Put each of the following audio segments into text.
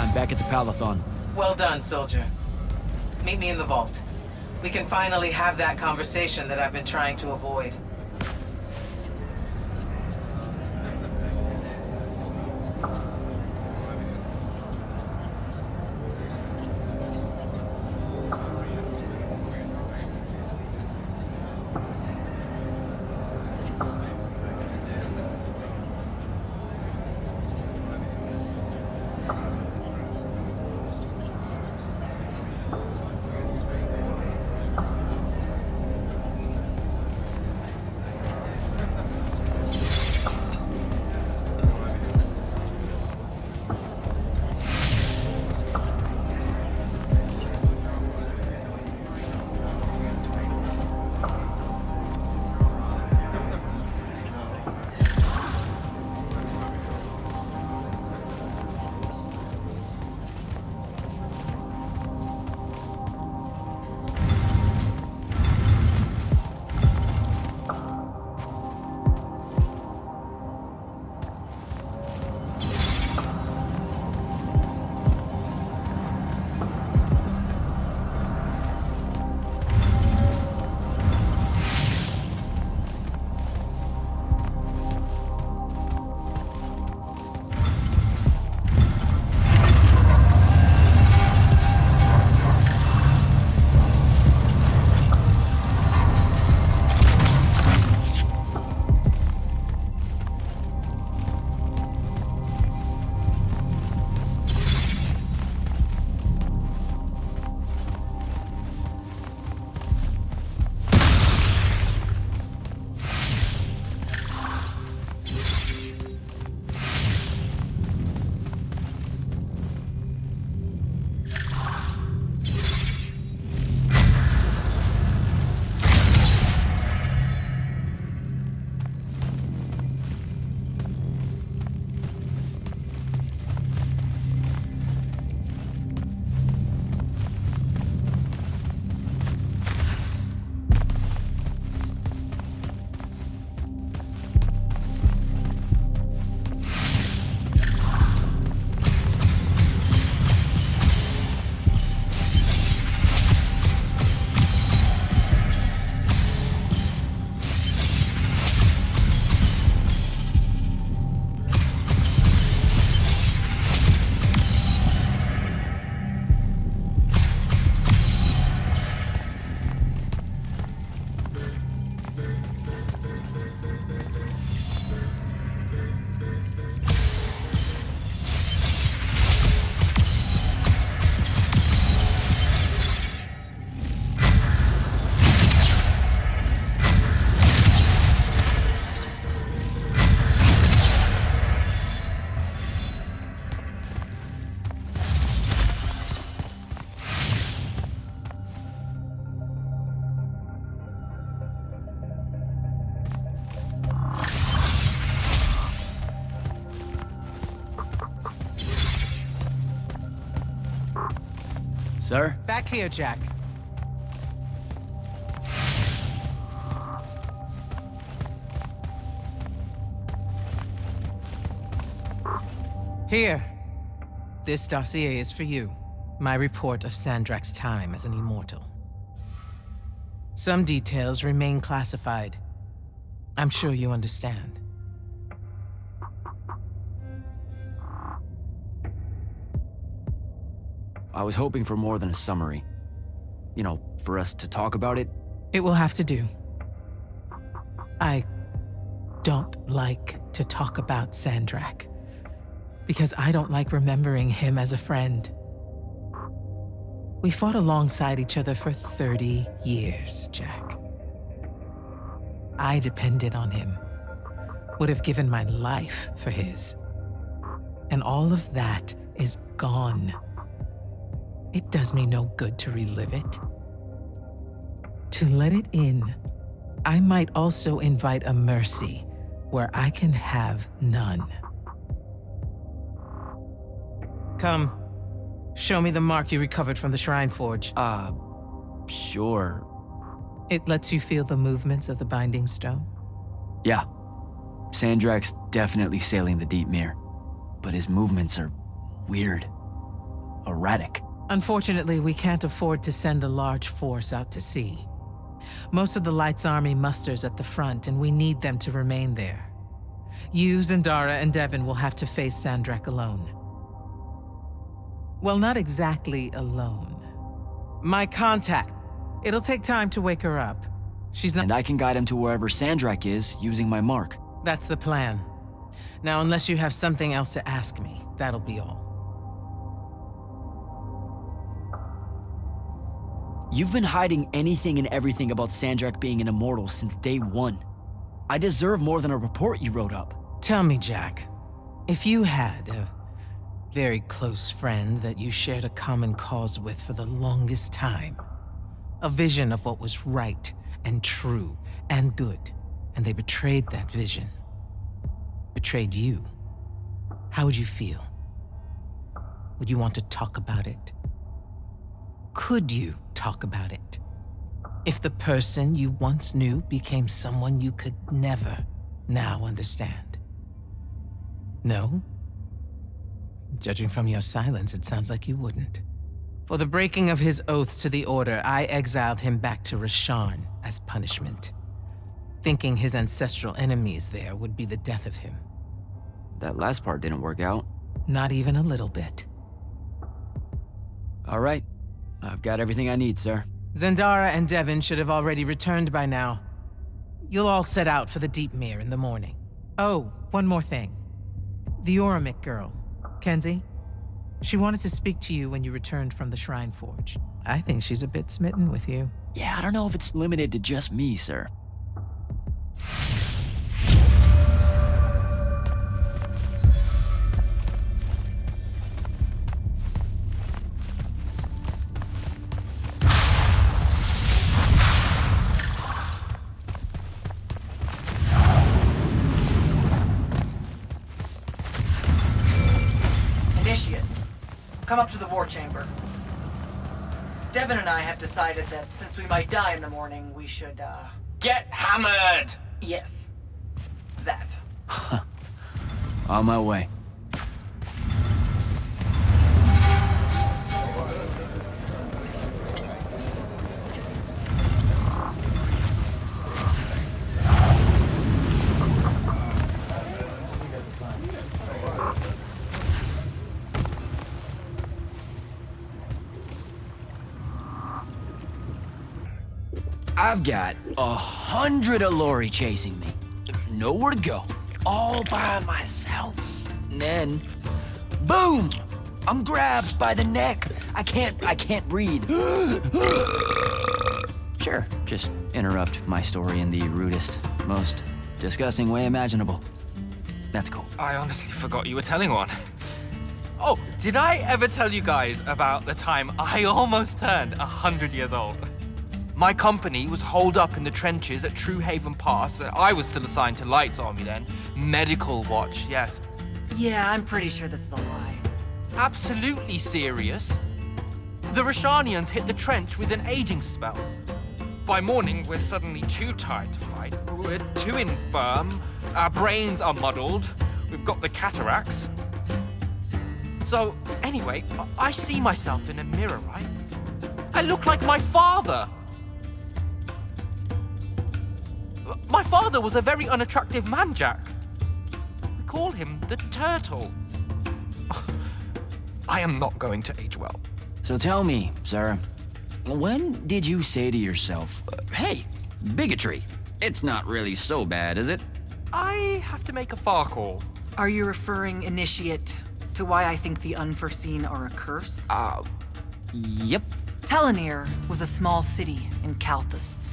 I'm back at the Palathon. Well done, soldier. Meet me in the vault. We can finally have that conversation that I've been trying to avoid. Sir? Back here, Jack. Here. This dossier is for you. My report of Sandrak's time as an immortal. Some details remain classified. I'm sure you understand. I was hoping for more than a summary. You know, for us to talk about it. It will have to do. I don't like to talk about Sandrak, because I don't like remembering him as a friend. We fought alongside each other for 30 years, Jack. I depended on him, would have given my life for his. And all of that is gone. It does me no good to relive it. To let it in, I might also invite a mercy where I can have none. Come, show me the mark you recovered from the Shrine Forge. Sure. It lets you feel the movements of the Binding Stone? Yeah. Sandrak's definitely sailing the deep mirror, but his movements are weird. erratic. Unfortunately, we can't afford to send a large force out to sea. Most of the Light's army musters at the front, and we need them to remain there. You, Zendara, and Devin will have to face Sandrak alone. Well, not exactly alone. My contact. It'll take time to wake her up. She's not— And I can guide him to wherever Sandrak is using my mark. That's the plan. Now, unless you have something else to ask me, that'll be all. You've been hiding anything and everything about Sandrak being an immortal since day one. I deserve more than a report you wrote up. Tell me, Jack, if you had a very close friend that you shared a common cause with for the longest time, a vision of what was right and true and good, and they betrayed that vision, betrayed you, how would you feel? Would you want to talk about it? Could you talk about it? If the person you once knew became someone you could never now understand? No? Judging from your silence, it sounds like you wouldn't. For the breaking of his oaths to the Order, I exiled him back to Rasharn as punishment, thinking his ancestral enemies there would be the death of him. That last part didn't work out. Not even a little bit. All right. I've got everything I need, sir. Zendara and Devin should have already returned by now. You'll all set out for the Deep Mere in the morning. Oh, one more thing. The Oromik girl, Kenzie. She wanted to speak to you when you returned from the Shrine Forge. I think she's a bit smitten with you. Yeah, I don't know if it's limited to just me, sir. Initiate, come up to the war chamber. Devin and I have decided that since we might die in the morning, we should, Get hammered! yes. That. On my way. I've got 100 Alori chasing me. Nowhere to go. All by myself. And then, boom! I'm grabbed by the neck. I can't breathe. Sure, just interrupt my story in the rudest, most disgusting way imaginable. That's cool. I honestly forgot you were telling one. Oh, did I ever tell you guys about the time I almost turned 100 years old? My company was holed up in the trenches at True Haven Pass. I was still assigned to Light's army then. Medical watch, yes. Yeah, I'm pretty sure this is a lie. Absolutely serious. The Rashanians hit the trench with an aging spell. By morning, we're suddenly too tired to fight. We're too infirm. Our brains are muddled. We've got the cataracts. So, anyway, I see myself in a mirror, right? I look like my father. My father was a very unattractive man, Jack. We call him the Turtle. I am not going to age well. So tell me, sir, when did you say to yourself, hey, bigotry, it's not really so bad, is it? I have to make a far call. Are you referring, Initiate, to why I think the unforeseen are a curse? Yep. Telenir was a small city in Kalthus.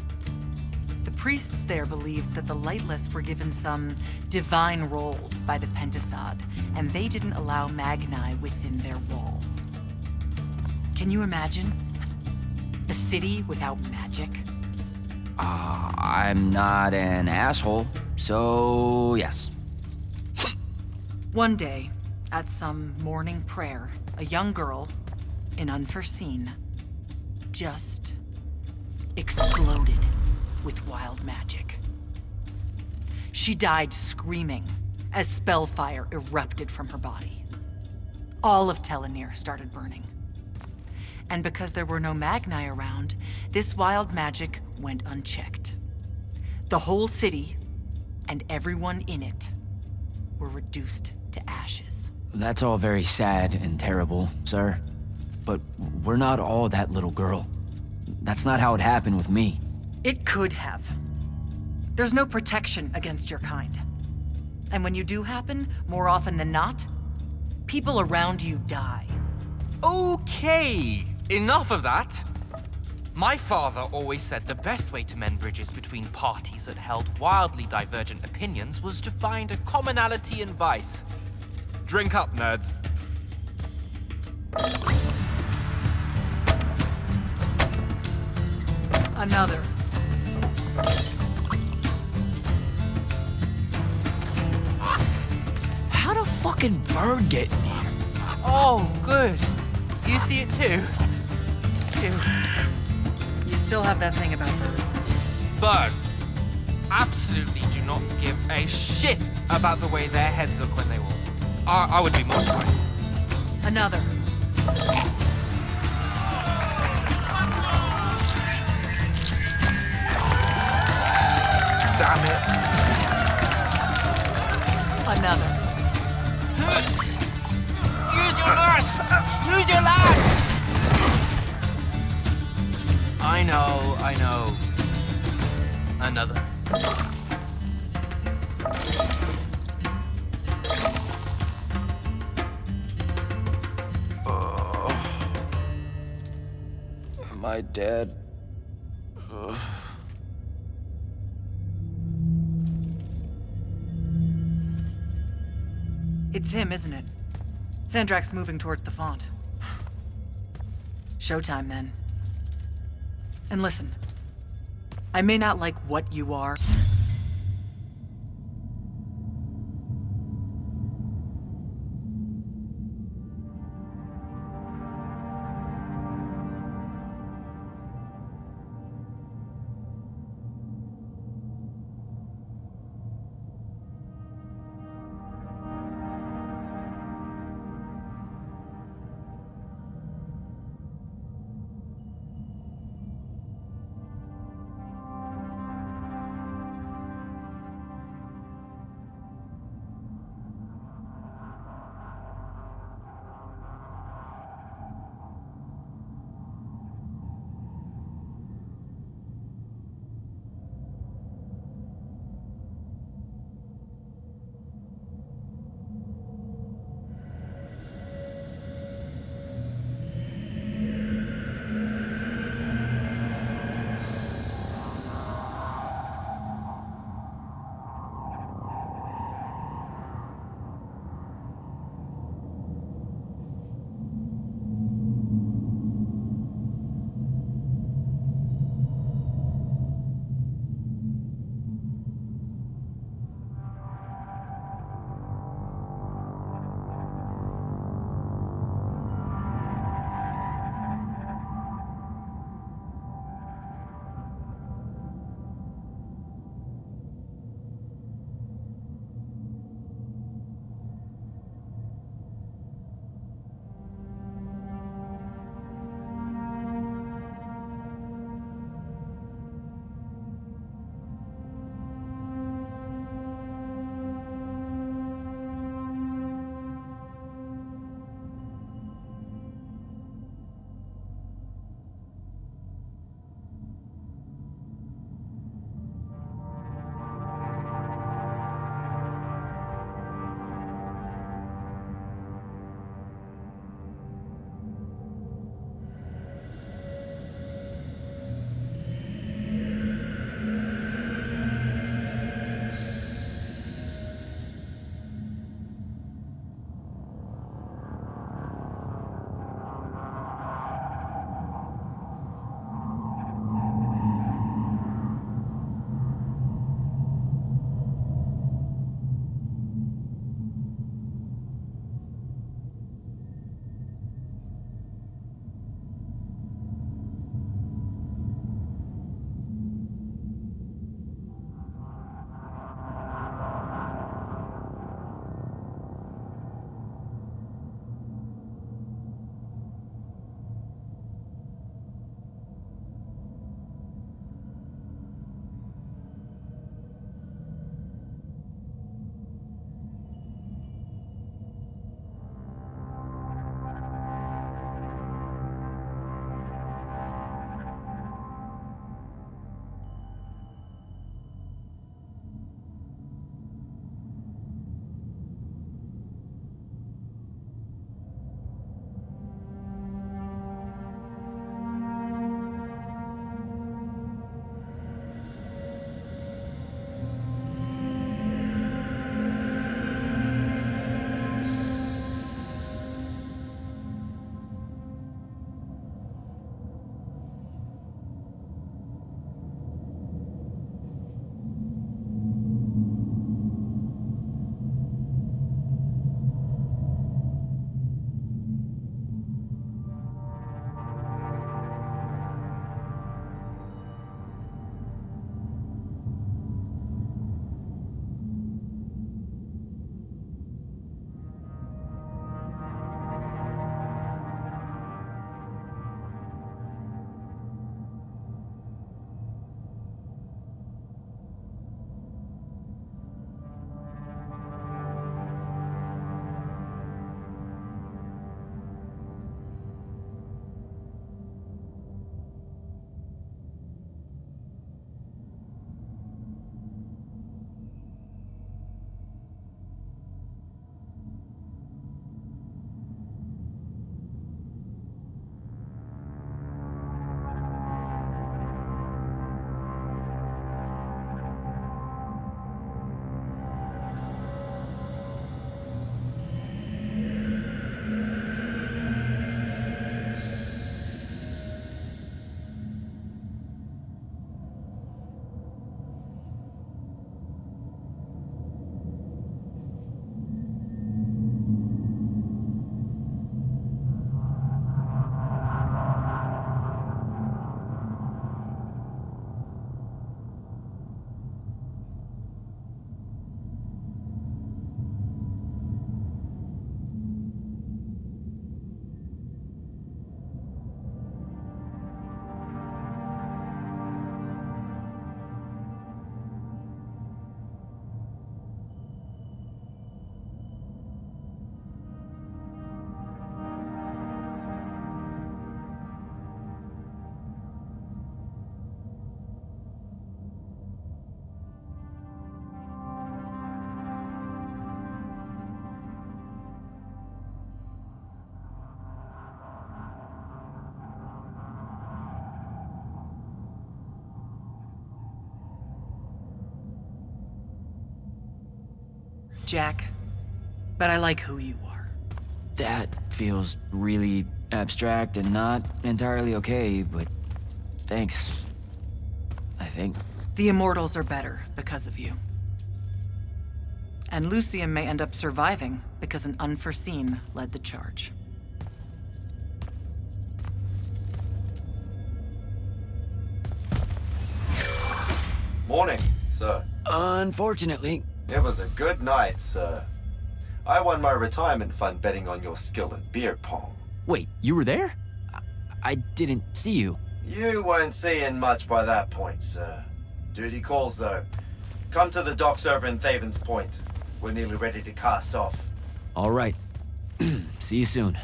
The priests there believed that the Lightless were given some divine role by the Pentasod, and they didn't allow Magni within their walls. Can you imagine? A city without magic? I'm not an asshole, so yes. One day, at some morning prayer, a young girl, in Unforeseen, just exploded with wild magic. She died screaming as spellfire erupted from her body. All of Telenir started burning. And because there were no Magni around, this wild magic went unchecked. The whole city, and everyone in it, were reduced to ashes. That's all very sad and terrible, sir. But we're not all that little girl. That's not how it happened with me. It could have. There's no protection against your kind. And when you do happen, more often than not, people around you die. Okay, enough of that. My father always said the best way to mend bridges between parties that held wildly divergent opinions was to find a commonality in vice. Drink up, nerds. Another. How'd a fucking bird get in here? Oh, good. You see it too? You still have that thing about birds. Birds absolutely do not give a shit about the way their heads look when they walk. I would be mortified. Another. Damn it. Another. Use your lash! Use your lash! I know. Another. Am I dead? It's him, isn't it? Sandrak's moving towards the font. Showtime, then. And listen, I may not like what you are, Jack, but I like who you are. That feels really abstract and not entirely okay, but thanks. I think. The Immortals are better because of you. And Lucium may end up surviving because an unforeseen led the charge. Morning, sir. Unfortunately, It was a good night, sir. I won my retirement fund betting on your skill at beer pong. wait, you were there? I didn't see you. You weren't seeing much by that point, sir. Duty calls, though. Come to the docks over in Thaven's Point. We're nearly ready to cast off. All right. See you soon.